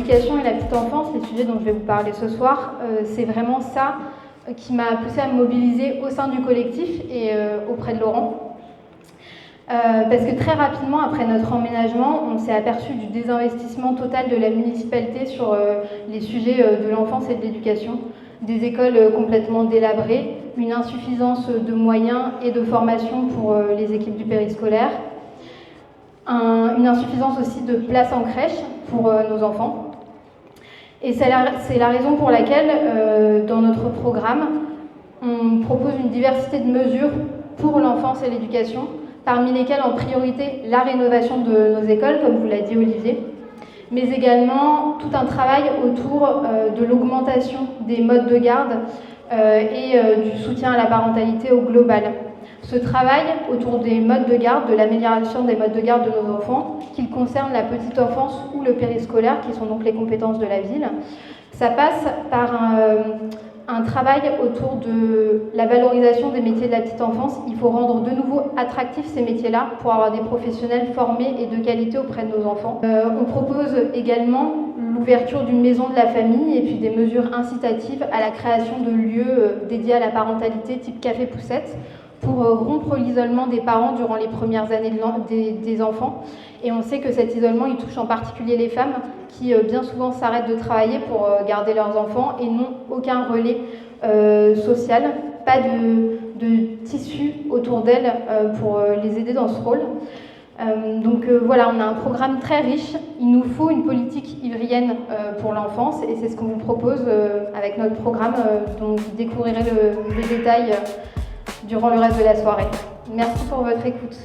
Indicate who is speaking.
Speaker 1: l'éducation et la petite enfance, les sujets dont je vais vous parler ce soir, c'est vraiment ça qui m'a poussée à me mobiliser au sein du collectif et auprès de Laurent. Parce que très rapidement, après notre emménagement, on s'est aperçu du désinvestissement total de la municipalité sur les sujets de l'enfance et de l'éducation. Des écoles complètement délabrées, une insuffisance de moyens et de formation pour les équipes du périscolaire, une insuffisance aussi de places en crèche pour nos enfants. Et c'est la raison pour laquelle, dans notre programme, on propose une diversité de mesures pour l'enfance et l'éducation, parmi lesquelles en priorité la rénovation de nos écoles, comme vous l'a dit Olivier, mais également tout un travail autour de l'augmentation des modes de garde et du soutien à la parentalité au global. Ce travail autour des modes de garde, de l'amélioration des modes de garde de nos enfants, qu'ils concernent la petite enfance ou le périscolaire, qui sont donc les compétences de la ville, ça passe par un travail autour de la valorisation des métiers de la petite enfance. Il faut rendre de nouveau attractifs ces métiers-là pour avoir des professionnels formés et de qualité auprès de nos enfants. On propose également l'ouverture d'une maison de la famille et puis des mesures incitatives à la création de lieux dédiés à la parentalité type café poussette pour rompre l'isolement des parents durant les premières années des enfants. Et on sait que cet isolement, il touche en particulier les femmes qui bien souvent s'arrêtent de travailler pour garder leurs enfants et n'ont aucun relais social, pas de tissu autour d'elles pour les aider dans ce rôle. Donc voilà, on a un programme très riche. Il nous faut une politique ivrienne pour l'enfance et c'est ce qu'on vous propose avec notre programme dont vous découvrirez les détails durant le reste de la soirée. Merci pour votre écoute.